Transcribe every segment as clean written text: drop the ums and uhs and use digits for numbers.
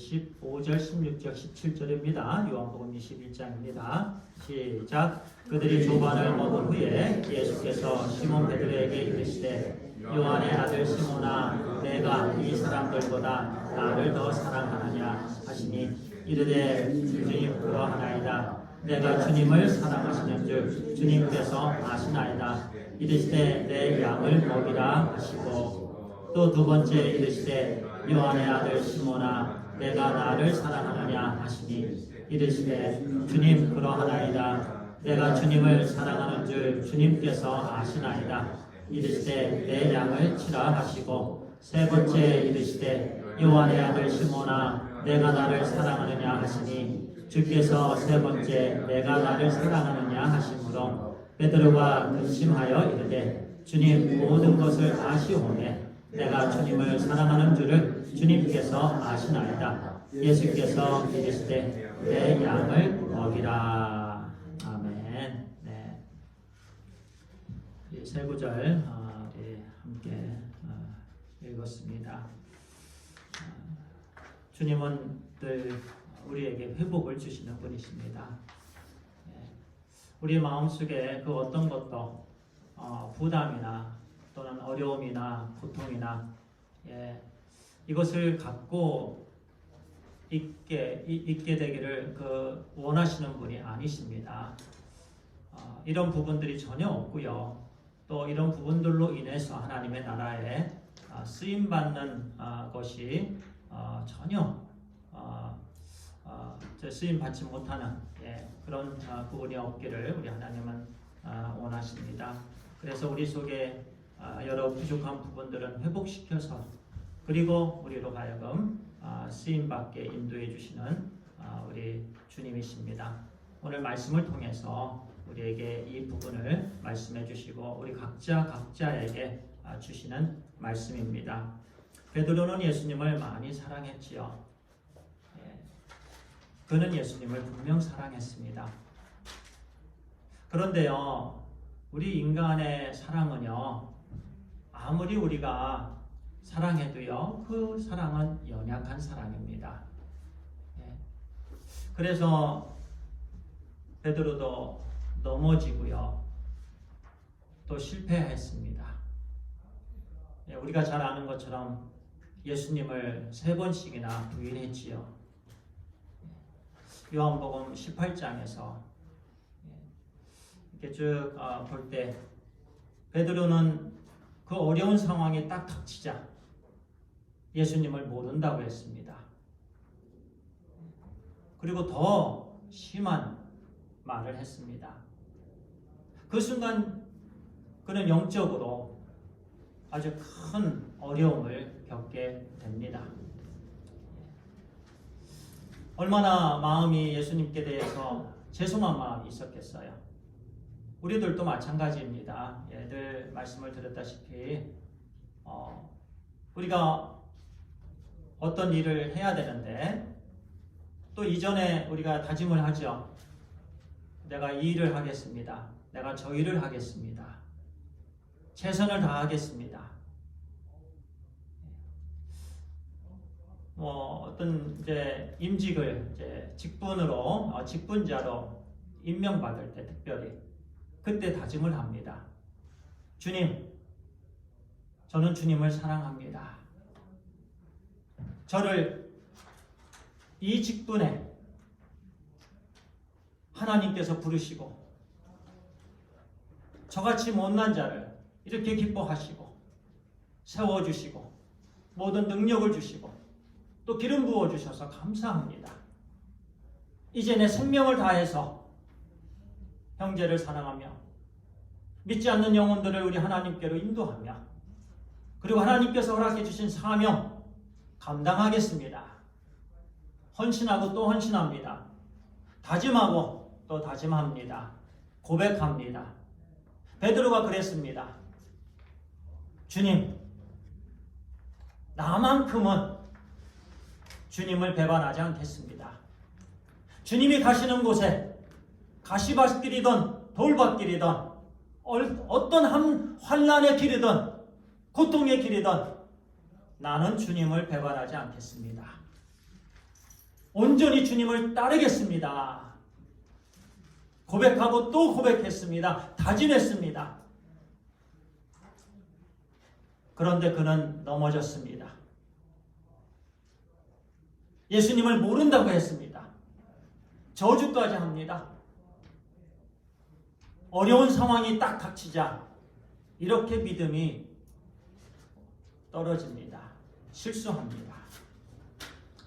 15절, 16절, 17절입니다. 요한복음 21장입니다. 시작. 그들이 조반을 먹은 후에 예수께서 시몬 베드로에게 이르시되 요한의 아들 시몬아 내가 이 사람들보다 나를 더 사랑하느냐 하시니 이르되 주님 그러하나이다. 내가 주님을 사랑하시는 줄 주님께서 아시나이다. 이르시되 내 양을 먹이라 하시고 또 두 번째 이르시되 요한의 아들 시몬아 내가 나를 사랑하느냐 하시니 이르시되 주님 그러하나이다. 내가 주님을 사랑하는 줄 주님께서 아시나이다. 이르시되 내 양을 치라 하시고 세 번째 이르시되 요한의 아들 시몬아 내가 나를 사랑하느냐 하시니 주께서 세 번째 내가 나를 사랑하느냐 하시므로 베드로가 근심하여 이르되 주님 모든 것을 아시오매 내가 주님을 사랑하는 줄을 주님께서 아시나이다. 예수께서 이르시되 내 양을 먹이라. 아멘. 네. 이 세 구절 함께 읽었습니다. 주님은 늘 우리에게 회복을 주시는 분이십니다. 우리 마음속에 그 어떤 것도 부담이나 또는 어려움이나 고통이나 이것을 갖고 있게 되기를 원하시는 분이 아니십니다. 이런 부분들이 전혀 없고요. 또 이런 부분들로 인해서 하나님의 나라에 쓰임받는 것이 전혀 쓰임받지 못하는 그런 부분이 없기를 우리 하나님은 원하십니다. 그래서 우리 속에 여러 부족한 부분들은 회복시켜서 그리고 우리로 하여금 쓰임받게 인도해 주시는 우리 주님이십니다. 오늘 말씀을 통해서 우리에게 이 부분을 말씀해 주시고 우리 각자에게 주시는 말씀입니다. 베드로는 예수님을 많이 사랑했지요. 그는 예수님을 분명 사랑했습니다. 그런데요, 우리 인간의 사랑은요, 아무리 우리가 사랑해도요, 그 사랑은 연약한 사랑입니다. 그래서 베드로도 넘어지고요, 또 실패했습니다. 우리가 잘 아는 것처럼 예수님을 3번씩이나 부인했지요. 요한복음 18장에서 이렇게 쭉 볼 때 베드로는 그 어려운 상황이 딱 닥치자 예수님을 모른다고 했습니다. 그리고 더 심한 말을 했습니다. 그 순간 그는 영적으로 아주 큰 어려움을 겪게 됩니다. 얼마나 마음이 예수님께 대해서 죄송한 마음이 있었겠어요. 우리들도 마찬가지입니다. 늘 말씀을 드렸다시피 우리가 어떤 일을 해야 되는데 또 이전에 우리가 다짐을 하죠. 내가 이 일을 하겠습니다. 내가 저 일을 하겠습니다. 최선을 다하겠습니다. 어떤 임직을 직분으로 직분자로 임명받을 때 특별히 그때 다짐을 합니다. 주님, 저는 주님을 사랑합니다. 저를 이 직분에 하나님께서 부르시고 저같이 못난 자를 이렇게 기뻐하시고 세워주시고 모든 능력을 주시고 또 기름 부어주셔서 감사합니다. 이제 내 생명을 다해서 형제를 사랑하며 믿지 않는 영혼들을 우리 하나님께로 인도하며 그리고 하나님께서 허락해 주신 사명 감당하겠습니다. 헌신하고 또 헌신합니다. 다짐하고 또 다짐합니다. 고백합니다. 베드로가 그랬습니다. 주님, 나만큼은 주님을 배반하지 않겠습니다. 주님이 가시는 곳에 가시밭길이든 돌밭길이든 어떤 환난의 길이든 고통의 길이든 나는 주님을 배반하지 않겠습니다. 온전히 주님을 따르겠습니다. 고백하고 또 고백했습니다. 다짐했습니다. 그런데 그는 넘어졌습니다. 예수님을 모른다고 했습니다. 저주까지 합니다. 어려운 상황이 딱 닥치자 이렇게 믿음이 떨어집니다. 실수합니다.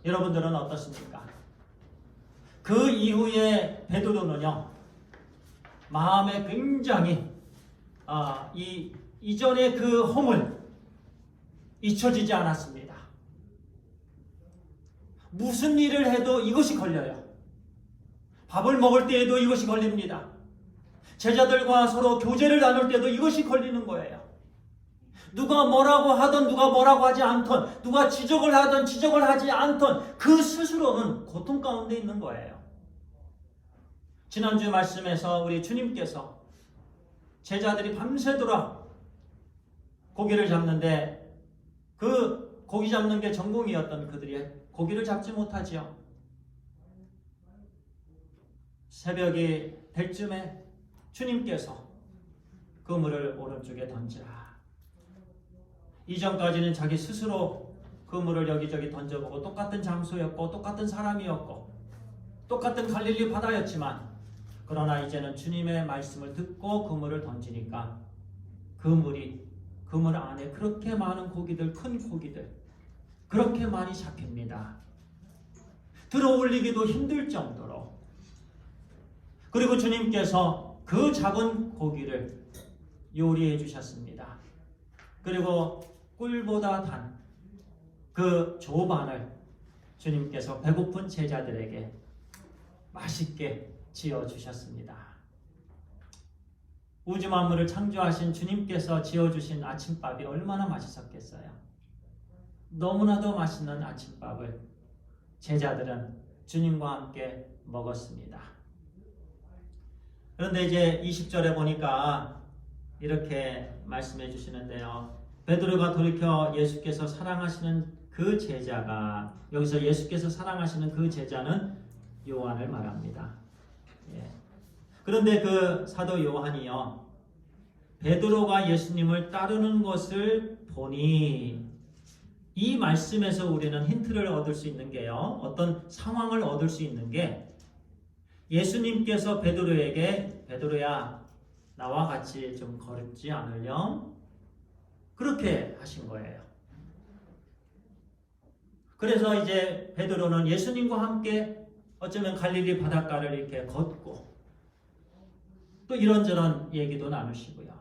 여러분들은 어떻습니까? 그 이후에 베드로는요, 마음에 굉장히 이전의 그 허물 잊혀지지 않았습니다. 무슨 일을 해도 이것이 걸려요. 밥을 먹을 때에도 이것이 걸립니다. 제자들과 서로 교제를 나눌 때도 이것이 걸리는 거예요. 누가 뭐라고 하든 누가 뭐라고 하지 않든 누가 지적을 하든 지적을 하지 않든 그 스스로는 고통 가운데 있는 거예요. 지난주 말씀에서 우리 주님께서 제자들이 밤새도록 고기를 잡는데 그 고기 잡는 게 전공이었던 그들이 고기를 잡지 못하지요. 새벽이 될 쯤에 주님께서 그물을 오른쪽에 던지라. 이전까지는 자기 스스로 그물을 여기저기 던져보고 똑같은 장소였고 똑같은 사람이었고 똑같은 갈릴리 바다였지만 그러나 이제는 주님의 말씀을 듣고 그물을 던지니까 그물 안에 그렇게 많은 고기들, 큰 고기들 그렇게 많이 잡힙니다. 들어올리기도 힘들 정도로. 그리고 주님께서 그 작은 고기를 요리해 주셨습니다. 그리고 꿀보다 단 그 조반을 주님께서 배고픈 제자들에게 맛있게 지어주셨습니다. 우주 만물을 창조하신 주님께서 지어주신 아침밥이 얼마나 맛있었겠어요. 너무나도 맛있는 아침밥을 제자들은 주님과 함께 먹었습니다. 그런데 이제 20절에 보니까 이렇게 말씀해 주시는데요. 베드로가 돌이켜 예수께서 사랑하시는 그 제자가, 여기서 예수께서 사랑하시는 그 제자는 요한을 말합니다. 예. 그런데 그 사도 요한이요, 베드로가 예수님을 따르는 것을 보니 이 말씀에서 우리는 힌트를 얻을 수 있는 게요, 어떤 상황을 얻을 수 있는 게 예수님께서 베드로에게 베드로야 나와 같이 좀 걸지 않으렴? 그렇게 하신 거예요. 그래서 이제 베드로는 예수님과 함께 어쩌면 갈릴리 바닷가를 이렇게 걷고 또 이런저런 얘기도 나누시고요.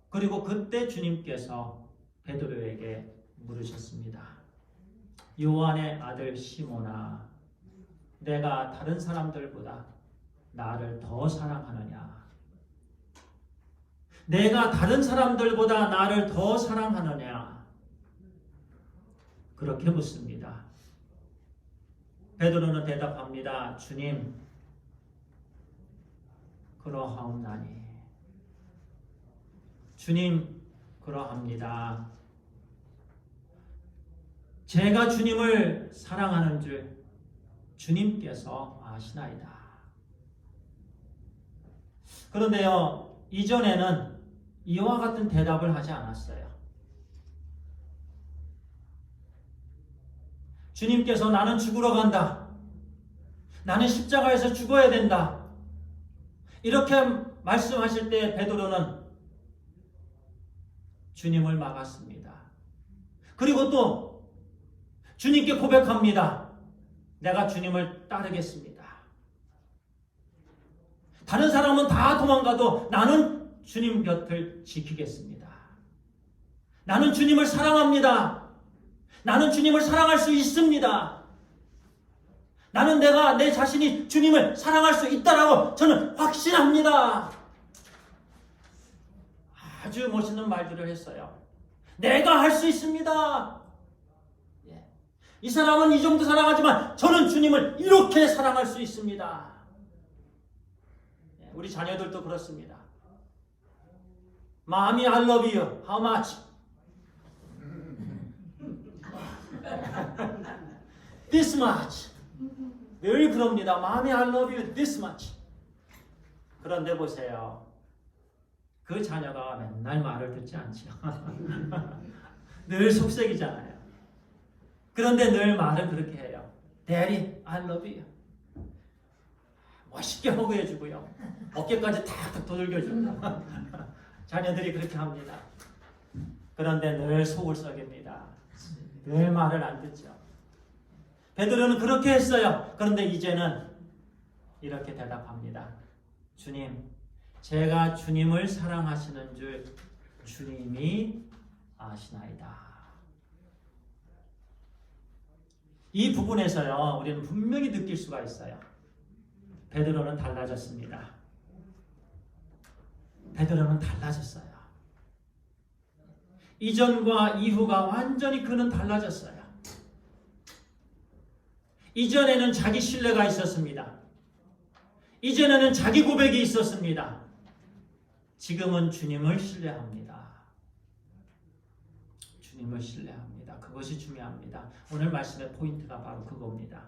그리고 그때 주님께서 베드로에게 물으셨습니다. 요한의 아들 시몬아, 내가 다른 사람들보다 나를 더 사랑하느냐? 내가 다른 사람들보다 나를 더 사랑하느냐? 그렇게 묻습니다. 베드로는 대답합니다. 주님, 그러하옵나니. 주님, 그러합니다. 제가 주님을 사랑하는 줄 주님께서 아시나이다. 그런데요, 이전에는 이와 같은 대답을 하지 않았어요. 주님께서 나는 죽으러 간다. 나는 십자가에서 죽어야 된다. 이렇게 말씀하실 때 베드로는 주님을 막았습니다. 그리고 또 주님께 고백합니다. 내가 주님을 따르겠습니다. 다른 사람은 다 도망가도 나는 주님 곁을 지키겠습니다. 나는 주님을 사랑합니다. 나는 주님을 사랑할 수 있습니다. 나는 내 자신이 주님을 사랑할 수 있다라고 저는 확신합니다. 아주 멋있는 말들을 했어요. 내가 할 수 있습니다. 예. 이 사람은 이 정도 사랑하지만 저는 주님을 이렇게 사랑할 수 있습니다. 예. 우리 자녀들도 그렇습니다. Mommy, I love you. How much? this much. 늘 그럽니다. Mommy, I love you this much. 그런데 보세요. 그 자녀가 맨날 말을 듣지 않죠. 늘 속색이잖아요. 그런데 늘 말을 그렇게 해요. Daddy, I love you. 멋있게 허그해주고요. 어깨까지 탁탁 도들겨주고. 자녀들이 그렇게 합니다. 그런데 늘 속을 썩입니다. 늘 말을 안 듣죠. 베드로는 그렇게 했어요. 그런데 이제는 이렇게 대답합니다. 주님, 제가 주님을 사랑하시는 줄 주님이 아시나이다. 이 부분에서요, 우리는 분명히 느낄 수가 있어요. 베드로는 달라졌습니다. 베드로는 달라졌어요. 이전과 이후가 완전히 그는 달라졌어요. 이전에는 자기 신뢰가 있었습니다. 이전에는 자기 고백이 있었습니다. 지금은 주님을 신뢰합니다. 주님을 신뢰합니다. 그것이 중요합니다. 오늘 말씀의 포인트가 바로 그겁니다.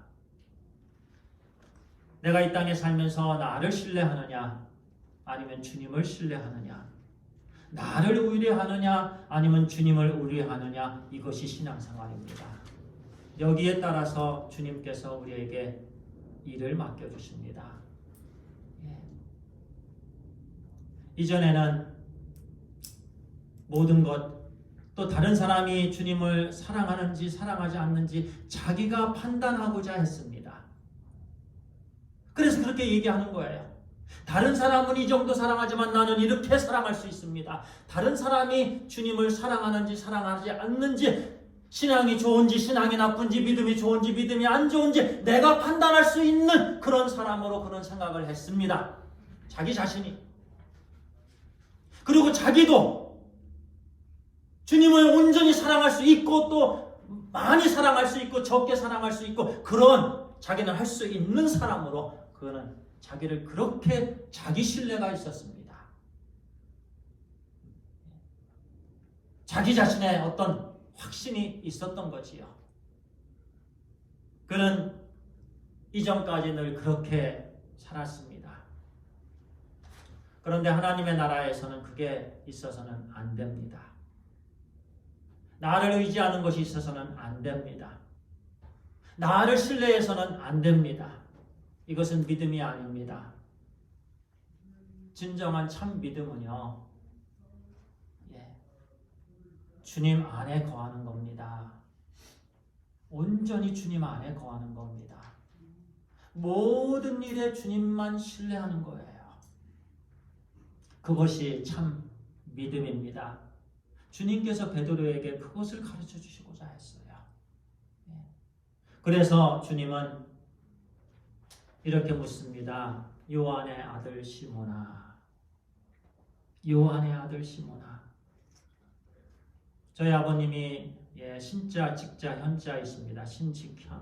내가 이 땅에 살면서 나를 신뢰하느냐 아니면 주님을 신뢰하느냐, 나를 의뢰하느냐 아니면 주님을 의뢰하느냐, 이것이 신앙생활입니다. 여기에 따라서 주님께서 우리에게 일을 맡겨주십니다. 이전에는 모든 것, 또 다른 사람이 주님을 사랑하는지 사랑하지 않는지 자기가 판단하고자 했습니다. 그래서 그렇게 얘기하는 거예요. 다른 사람은 이 정도 사랑하지만 나는 이렇게 사랑할 수 있습니다. 다른 사람이 주님을 사랑하는지 사랑하지 않는지, 신앙이 좋은지 신앙이 나쁜지, 믿음이 좋은지 믿음이 안 좋은지 내가 판단할 수 있는 그런 사람으로 그런 생각을 했습니다. 자기 자신이. 그리고 자기도 주님을 온전히 사랑할 수 있고 또 많이 사랑할 수 있고 적게 사랑할 수 있고 그런 자기는 할 수 있는 사람으로 그는 자기를 그렇게 자기 신뢰가 있었습니다. 자기 자신의 어떤 확신이 있었던 거지요. 그는 이전까지 늘 그렇게 살았습니다. 그런데 하나님의 나라에서는 그게 있어서는 안 됩니다. 나를 의지하는 것이 있어서는 안 됩니다. 나를 신뢰해서는 안 됩니다. 이것은 믿음이 아닙니다. 진정한 참 믿음은요, 주님 안에 거하는 겁니다. 온전히 주님 안에 거하는 겁니다. 모든 일에 주님만 신뢰하는 거예요. 그것이 참 믿음입니다. 주님께서 베드로에게 그것을 가르쳐 주시고자 했어요. 그래서 주님은 이렇게 묻습니다. 요한의 아들 시몬아, 요한의 아들 시몬아. 저희 아버님이 신자, 직자, 현자이십니다. 신직현.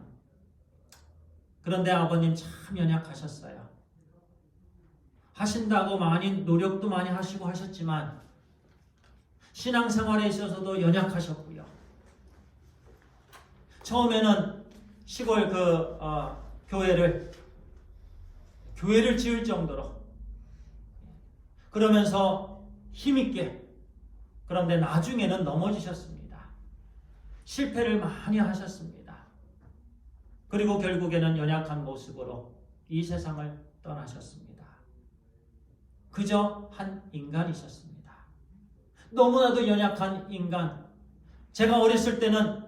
그런데 아버님 참 연약하셨어요. 하신다고 많이 노력도 많이 하시고 하셨지만 신앙생활에 있어서도 연약하셨고요. 처음에는 시골 교회를 지을 정도로 그러면서 힘있게, 그런데 나중에는 넘어지셨습니다. 실패를 많이 하셨습니다. 그리고 결국에는 연약한 모습으로 이 세상을 떠나셨습니다. 그저 한 인간이셨습니다. 너무나도 연약한 인간. 제가 어렸을 때는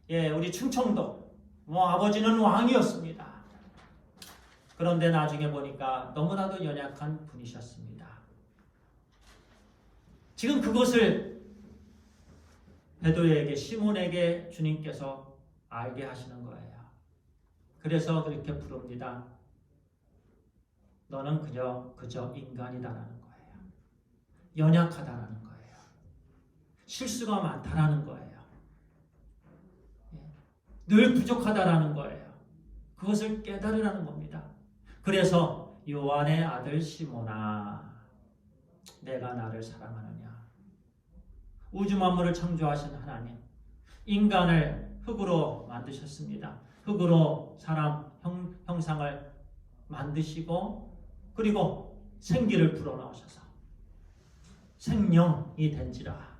우리 충청도 아버지는 왕이었습니다. 그런데 나중에 보니까 너무나도 연약한 분이셨습니다. 지금 그것을 베드로에게, 시몬에게 주님께서 알게 하시는 거예요. 그래서 그렇게 부릅니다. 너는 그저 인간이다라는 거예요. 연약하다라는 거예요. 실수가 많다라는 거예요. 늘 부족하다라는 거예요. 그것을 깨달으라는 겁니다. 그래서 요한의 아들 시몬아, 내가 나를 사랑하느냐. 우주 만물을 창조하신 하나님, 인간을 흙으로 만드셨습니다. 흙으로 사람 형상을 만드시고 그리고 생기를 불어넣으셔서 생명이 된지라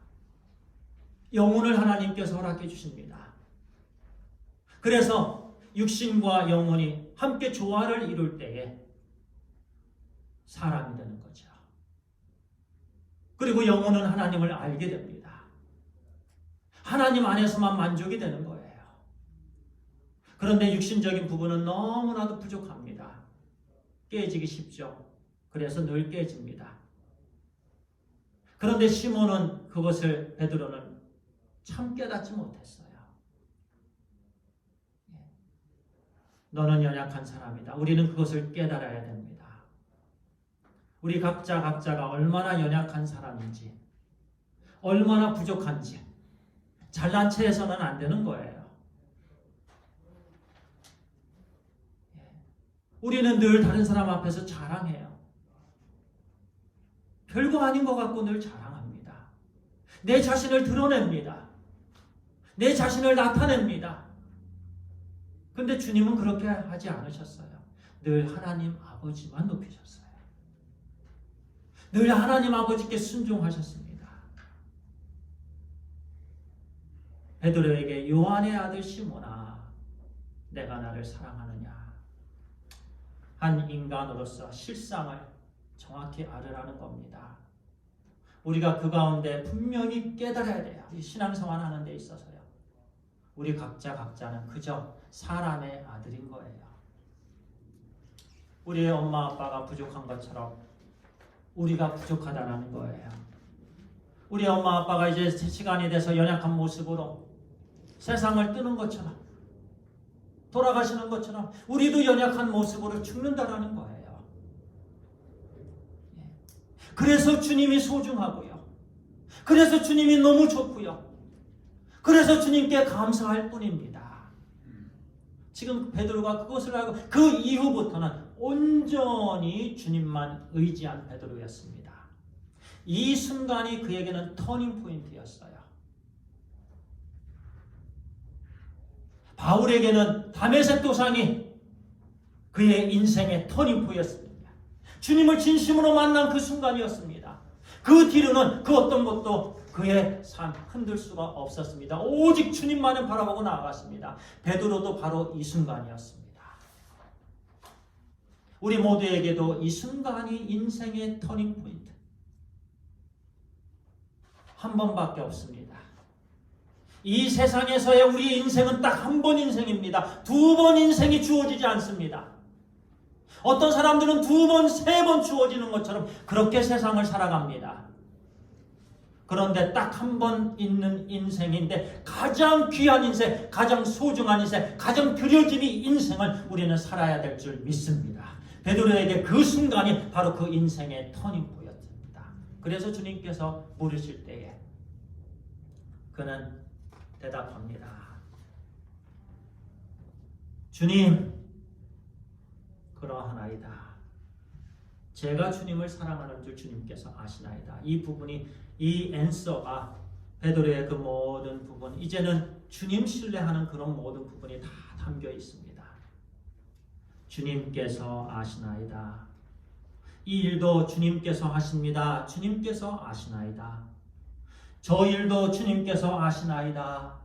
영혼을 하나님께서 허락해 주십니다. 그래서 육신과 영혼이 함께 조화를 이룰 때에 사람이 되는 거죠. 그리고 영혼은 하나님을 알게 됩니다. 하나님 안에서만 만족이 되는 거예요. 그런데 육신적인 부분은 너무나도 부족합니다. 깨지기 쉽죠. 그래서 늘 깨집니다. 그런데 시몬은 그것을 베드로는 참 깨닫지 못했어요. 너는 연약한 사람이다. 우리는 그것을 깨달아야 됩니다. 우리 각자가 얼마나 연약한 사람인지, 얼마나 부족한지 잘난 체해서는 안 되는 거예요. 우리는 늘 다른 사람 앞에서 자랑해요. 별거 아닌 것 같고 늘 자랑합니다. 내 자신을 드러냅니다. 내 자신을 나타냅니다. 근데 주님은 그렇게 하지 않으셨어요. 늘 하나님 아버지만 높이셨어요. 늘 하나님 아버지께 순종하셨습니다. 베드로에게 요한의 아들 시몬아, 내가 나를 사랑하느냐? 한 인간으로서 실상을 정확히 알으라는 겁니다. 우리가 그 가운데 분명히 깨달아야 돼요. 이 신앙생활 하는 데 있어서요. 우리 각자는 그저 사람의 아들인 거예요. 우리의 엄마 아빠가 부족한 것처럼 우리가 부족하다는 거예요. 우리 엄마 아빠가 이제 시간이 돼서 연약한 모습으로 세상을 뜨는 것처럼 돌아가시는 것처럼 우리도 연약한 모습으로 죽는다라는 거예요. 그래서 주님이 소중하고요. 그래서 주님이 너무 좋고요. 그래서 주님께 감사할 뿐입니다. 지금 베드로가 그것을 알고 그 이후부터는 온전히 주님만 의지한 베드로였습니다. 이 순간이 그에게는 터닝 포인트였어요. 바울에게는 다메섹 도상이 그의 인생의 터닝 포인트였습니다. 주님을 진심으로 만난 그 순간이었습니다. 그 뒤로는 그 어떤 것도 그의 삶 흔들 수가 없었습니다. 오직 주님만을 바라보고 나아갔습니다. 베드로도 바로 이 순간이었습니다. 우리 모두에게도 이 순간이 인생의 터닝 포인트. 한 번밖에 없습니다. 이 세상에서의 우리 인생은 딱 한 번 인생입니다. 두 번 인생이 주어지지 않습니다. 어떤 사람들은 두 번, 세 번 주어지는 것처럼 그렇게 세상을 살아갑니다. 그런데 딱 한 번 있는 인생인데 가장 귀한 인생, 가장 소중한 인생, 가장 드려지는 인생을 우리는 살아야 될 줄 믿습니다. 베드로에게 그 순간이 바로 그 인생의 터닝포였습니다. 그래서 주님께서 물으실 때에 그는 대답합니다. 주님, 그러하나이다. 제가 주님을 사랑하는 줄 주님께서 아시나이다. 이 부분이, 이 앤서가 베드로의 그 모든 부분, 이제는 주님 신뢰하는 그런 모든 부분이 다 담겨 있습니다. 주님께서 아시나이다. 이 일도 주님께서 하십니다. 주님께서 아시나이다. 저 일도 주님께서 아시나이다.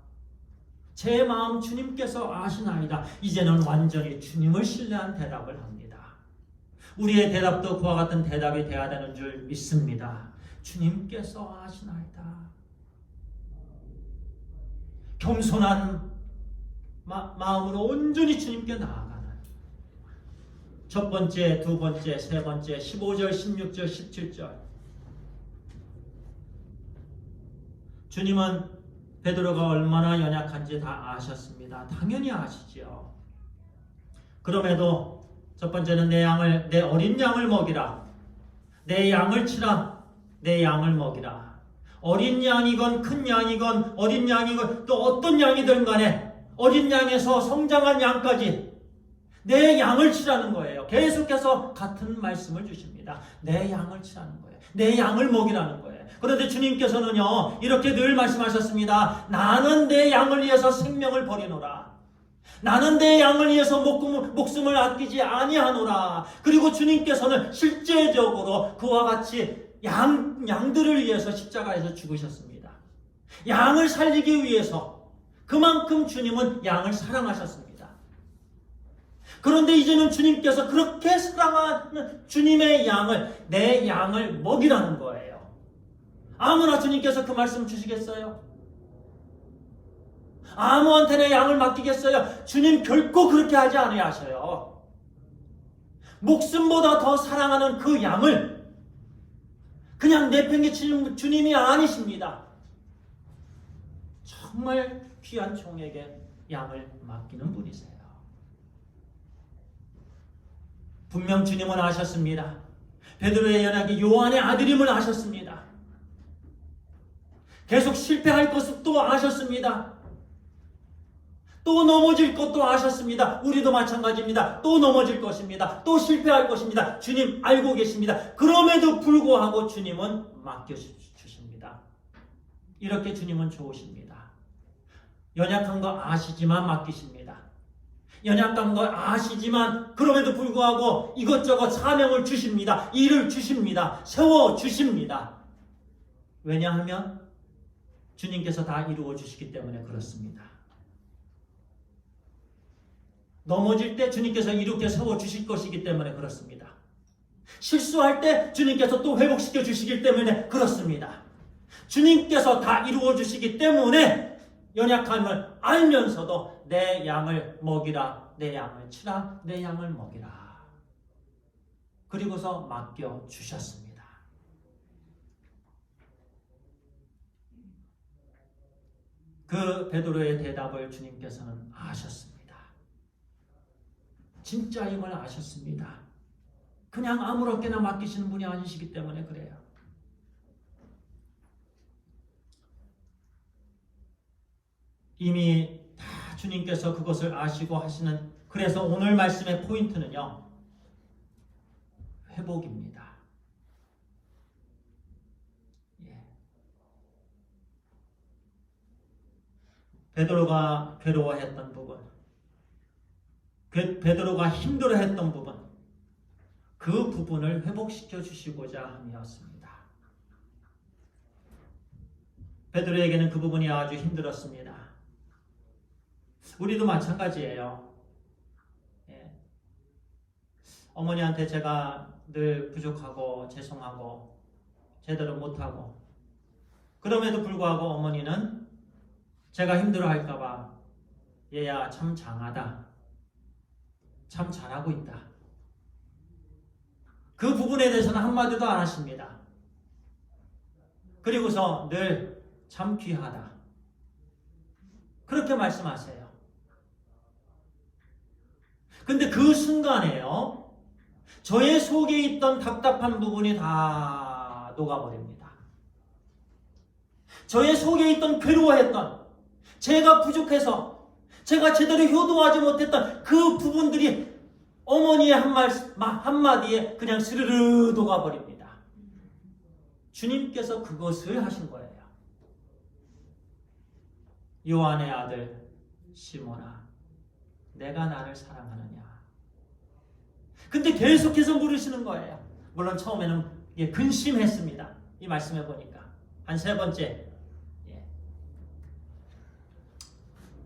제 마음 주님께서 아시나이다. 이제는 완전히 주님을 신뢰한 대답을 합니다. 우리의 대답도 그와 같은 대답이 되어야 되는 줄 믿습니다. 주님께서 아시나이다. 겸손한 마음으로 온전히 주님께 나아가는 첫 번째, 두 번째, 세 번째, 15절, 16절, 17절. 주님은 베드로가 얼마나 연약한지 다 아셨습니다. 당연히 아시죠. 그럼에도 첫 번째는 내 어린 양을 먹이라. 내 양을 치라. 내 양을 먹이라. 어린 양이건 큰 양이건 어린 양이건 또 어떤 양이든 간에 어린 양에서 성장한 양까지 내 양을 치라는 거예요. 계속해서 같은 말씀을 주십니다. 내 양을 치라는 거예요. 내 양을 먹이라는 거예요. 거예요. 그런데 주님께서는요, 이렇게 늘 말씀하셨습니다. 나는 내 양을 위해서 생명을 버리노라. 나는 내 양을 위해서 목숨을 아끼지 아니하노라. 그리고 주님께서는 실제적으로 그와 같이 양들을 위해서 십자가에서 죽으셨습니다. 양을 살리기 위해서 그만큼 주님은 양을 사랑하셨습니다. 그런데 이제는 주님께서 그렇게 사랑하는 주님의 양을, 내 양을 먹이라는 거예요. 아무나 주님께서 그 말씀 주시겠어요? 아무한테 내 양을 맡기겠어요? 주님 결코 그렇게 하지 아니하셔요. 목숨보다 더 사랑하는 그 양을 그냥 내팽개치는 주님이 아니십니다. 정말 귀한 종에게 양을 맡기는 분이세요. 분명 주님은 아셨습니다. 베드로의 연약이 요한의 아들임을 아셨습니다. 계속 실패할 것도 아셨습니다. 또 넘어질 것도 아셨습니다. 우리도 마찬가지입니다. 또 넘어질 것입니다. 또 실패할 것입니다. 주님 알고 계십니다. 그럼에도 불구하고 주님은 맡겨주십니다. 이렇게 주님은 좋으십니다. 연약한 거 아시지만 맡기십니다. 연약한 거 아시지만 그럼에도 불구하고 이것저것 사명을 주십니다. 일을 주십니다. 세워주십니다. 왜냐하면 주님께서 다 이루어 주시기 때문에 그렇습니다. 넘어질 때 주님께서 이렇게 세워주실 것이기 때문에 그렇습니다. 실수할 때 주님께서 또 회복시켜 주시기 때문에 그렇습니다. 주님께서 다 이루어 주시기 때문에 연약함을 알면서도 내 양을 먹이라, 내 양을 치라, 내 양을 먹이라. 그리고서 맡겨주셨습니다. 그 베드로의 대답을 주님께서는 아셨습니다. 진짜임을 아셨습니다. 그냥 아무렇게나 맡기시는 분이 아니시기 때문에 그래요. 이미 다 주님께서 그것을 아시고 하시는, 그래서 오늘 말씀의 포인트는요, 회복입니다. 베드로가 괴로워했던 부분, 베드로가 힘들어했던 부분, 그 부분을 회복시켜 주시고자 함이었습니다. 베드로에게는 그 부분이 아주 힘들었습니다. 우리도 마찬가지예요. 어머니한테 제가 늘 부족하고 죄송하고 제대로 못하고, 그럼에도 불구하고 어머니는 제가 힘들어할까봐 얘야 참 장하다, 참 잘하고 있다, 그 부분에 대해서는 한마디도 안 하십니다. 그리고서 늘 참 귀하다, 그렇게 말씀하세요. 근데 그 순간에요, 저의 속에 있던 답답한 부분이 다 녹아버립니다. 저의 속에 있던 괴로워했던, 제가 부족해서 제가 제대로 효도하지 못했던 그 부분들이 어머니의 한마디에 그냥 스르르 녹아버립니다. 주님께서 그것을 하신 거예요. 요한의 아들 시몬아, 내가 나를 사랑하느냐. 근데 계속해서 물으시는 거예요. 물론 처음에는 근심했습니다. 이 말씀해 보니까 한 세 번째,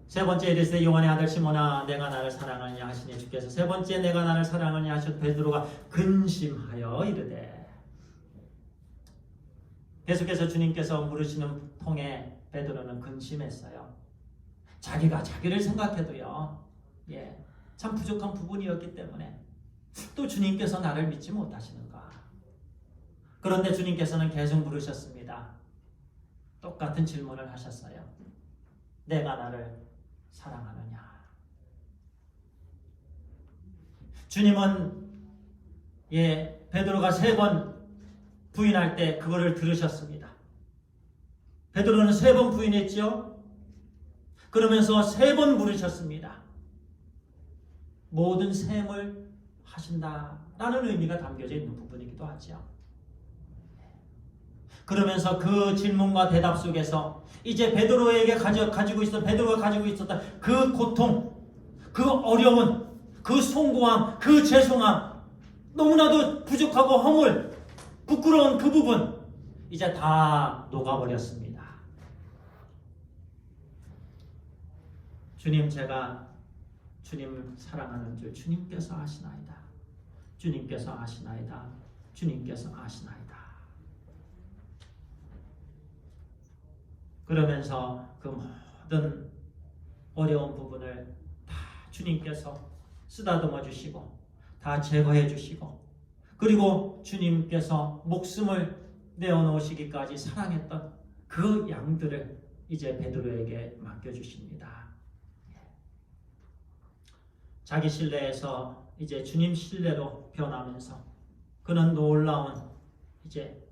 세 번째 이르시되 요한의 아들 시몬아, 내가 나를 사랑하느냐 하시니 주께서 세 번째 내가 나를 사랑하느냐 하셔도 베드로가 근심하여 이르되, 계속해서 주님께서 물으시는 통에 베드로는 근심했어요. 자기가 자기를 생각해도요, 참 부족한 부분이었기 때문에 또 주님께서 나를 믿지 못하시는가. 그런데 주님께서는 계속 물으셨습니다. 똑같은 질문을 하셨어요. 내가 나를 사랑하느냐. 주님은 베드로가 3번 부인할 때 그거를 들으셨습니다. 베드로는 3번 부인했죠. 그러면서 3번 물으셨습니다. 모든 셈을 하신다라는 의미가 담겨져 있는 부분이기도 하죠. 그러면서 그 질문과 대답 속에서 이제 베드로에게 가지고 있었던 베드로가 가지고 있었던 그 고통, 그 어려운, 그 송구함, 그 죄송함, 너무나도 부족하고 허물, 부끄러운 그 부분 이제 다 녹아버렸습니다. 주님, 제가 주님을 사랑하는 줄 주님께서 아시나이다. 주님께서 아시나이다. 주님께서 아시나이다. 그러면서 그 모든 어려운 부분을 다 주님께서 쓰다듬어 주시고 다 제거해 주시고 그리고 주님께서 목숨을 내어놓으시기까지 사랑했던 그 양들을 이제 베드로에게 맡겨주십니다. 자기 신뢰에서 이제 주님 신뢰로 변하면서 그는 놀라운 이제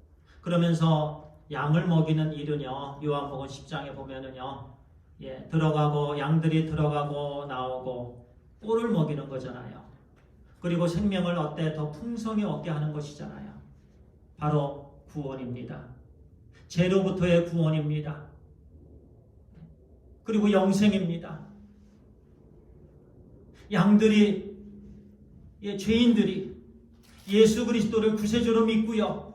그러면서 양을 먹이는 일은요, 요한복음 10장에 보면은요, 들어가고 양들이 들어가고 나오고 꿀을 먹이는 거잖아요. 그리고 생명을 어때 더 풍성히 얻게 하는 것이잖아요. 바로 구원입니다. 죄로부터의 구원입니다. 그리고 영생입니다. 양들이 죄인들이 예수 그리스도를 구세주로 믿고요.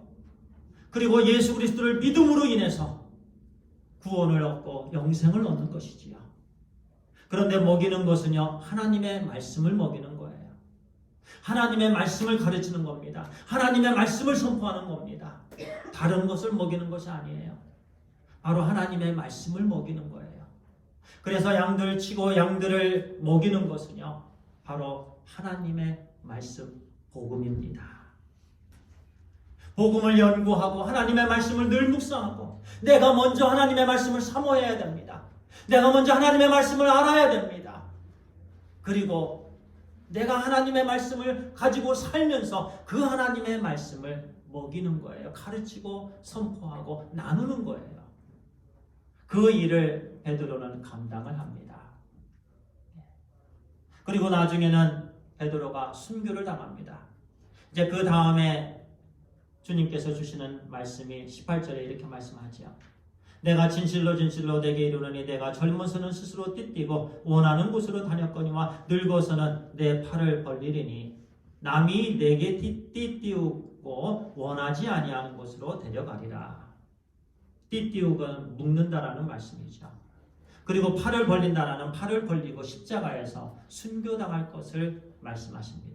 그리고 예수 그리스도를 믿음으로 인해서 구원을 얻고 영생을 얻는 것이지요. 그런데 먹이는 것은요, 하나님의 말씀을 먹이는 거예요. 하나님의 말씀을 가르치는 겁니다. 하나님의 말씀을 선포하는 겁니다. 다른 것을 먹이는 것이 아니에요. 바로 하나님의 말씀을 먹이는 거예요. 그래서 양들 치고 양들을 먹이는 것은요, 바로 하나님의 말씀, 복음입니다. 복음을 연구하고 하나님의 말씀을 늘 묵상하고 내가 먼저 하나님의 말씀을 사모해야 됩니다. 내가 먼저 하나님의 말씀을 알아야 됩니다. 그리고 내가 하나님의 말씀을 가지고 살면서 그 하나님의 말씀을 먹이는 거예요. 가르치고 선포하고 나누는 거예요. 그 일을 베드로는 감당을 합니다. 그리고 나중에는 베드로가 순교를 당합니다. 이제 그 다음에 주님께서 주시는 말씀이 18절에 이렇게 말씀하지요. 내가 진실로 진실로 내게 이르노니 내가 젊어서는 스스로 띠뛰고 원하는 곳으로 다녔거니와 늙어서는 내 팔을 벌리리니 남이 내게 띠띠우고 원하지 아니하는 곳으로 데려가리라. 띠띠우고는 묶는다라는 말씀이죠. 그리고 팔을 벌린다라는 팔을 벌리고 십자가에서 순교당할 것을 말씀하십니다.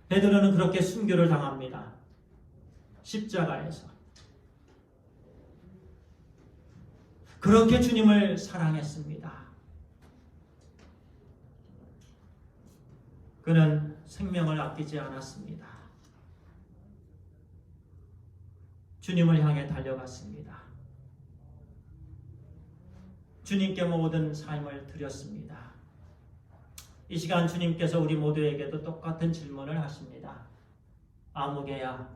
베드로는 그렇게 순교를 당합니다. 십자가에서. 그렇게 주님을 사랑했습니다. 그는 생명을 아끼지 않았습니다. 주님을 향해 달려갔습니다. 주님께 모든 삶을 드렸습니다. 이 시간 주님께서 우리 모두에게도 똑같은 질문을 하십니다. 아무개야,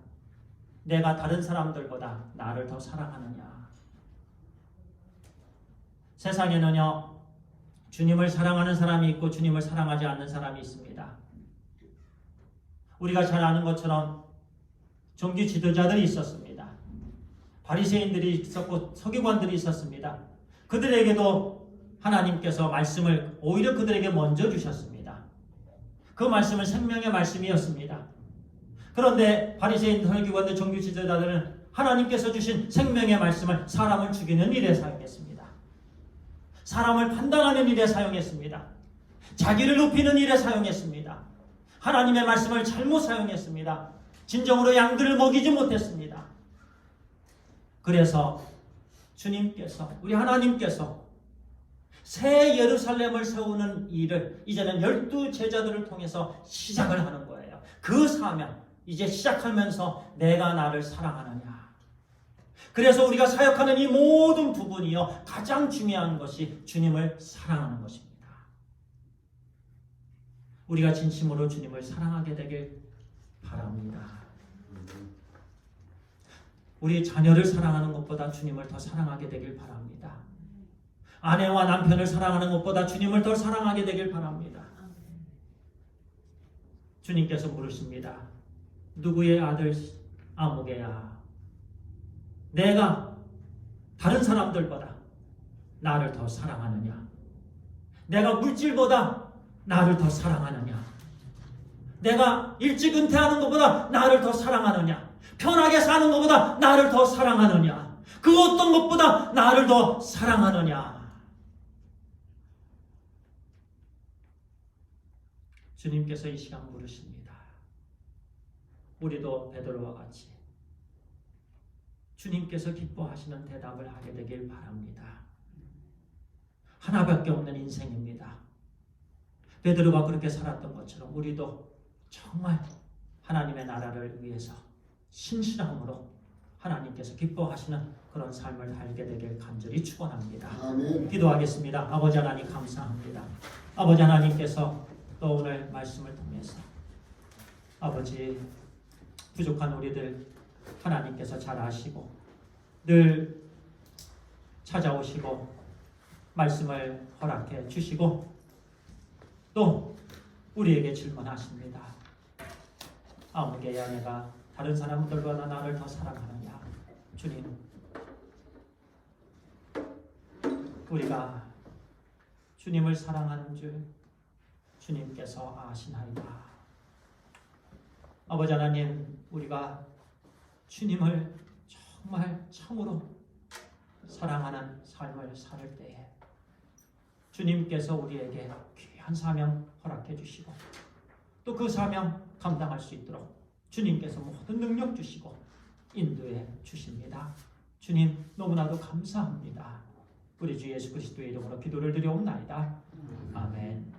내가 다른 사람들보다 나를 더 사랑하느냐? 세상에는요, 주님을 사랑하는 사람이 있고 주님을 사랑하지 않는 사람이 있습니다. 우리가 잘 아는 것처럼 종교 지도자들이 있었습니다. 바리새인들이 있었고 서기관들이 있었습니다. 그들에게도 하나님께서 말씀을 오히려 그들에게 먼저 주셨습니다. 그 말씀은 생명의 말씀이었습니다. 그런데 바리새인 서기관들 종교 지도자들은 하나님께서 주신 생명의 말씀을 사람을 죽이는 일에 사용했습니다. 사람을 판단하는 일에 사용했습니다. 자기를 높이는 일에 사용했습니다. 하나님의 말씀을 잘못 사용했습니다. 진정으로 양들을 먹이지 못했습니다. 그래서 주님께서, 우리 하나님께서 새 예루살렘을 세우는 일을 이제는 12 제자들을 통해서 시작을 하는 거예요. 그 사명, 이제 시작하면서 내가 나를 사랑하느냐. 그래서 우리가 사역하는 이 모든 부분이요, 가장 중요한 것이 주님을 사랑하는 것입니다. 우리가 진심으로 주님을 사랑하게 되길 바랍니다. 우리 자녀를 사랑하는 것보다 주님을 더 사랑하게 되길 바랍니다. 아내와 남편을 사랑하는 것보다 주님을 더 사랑하게 되길 바랍니다. 주님께서 물으십니다. 누구의 아들 아무개야? 내가 다른 사람들보다 나를 더 사랑하느냐? 내가 물질보다 나를 더 사랑하느냐? 내가 일찍 은퇴하는 것보다 나를 더 사랑하느냐? 편하게 사는 것보다 나를 더 사랑하느냐? 그 어떤 것보다 나를 더 사랑하느냐? 주님께서 이 시간 물으십니다. 우리도 베드로와 같이 주님께서 기뻐하시는 대답을 하게 되길 바랍니다. 하나밖에 없는 인생입니다. 베드로가 그렇게 살았던 것처럼 우리도 정말 하나님의 나라를 위해서 신실함으로 하나님께서 기뻐하시는 그런 삶을 살게 되길 간절히 축원합니다. 아멘. 기도하겠습니다. 아버지 하나님 감사합니다. 아버지 하나님께서 또 오늘 말씀을 통해서 아버지 부족한 우리들 하나님께서 잘 아시고 늘 찾아오시고 말씀을 허락해 주시고 또 우리에게 질문하십니다. 아무개야 내가 다른 사람들보다 나를 더 사랑하느냐? 주님, 우리가 주님을 사랑하는 줄 주님께서 아시나이다. 아버지 하나님, 우리가 주님을 정말 참으로 사랑하는 삶을 살 때에 주님께서 우리에게 귀한 사명 허락해 주시고 또 그 사명 감당할 수 있도록 주님께서 모든 능력 주시고 인도해 주십니다. 주님 너무나도 감사합니다. 우리 주 예수 그리스도의 이름으로 기도를 드리옵나이다. 아멘.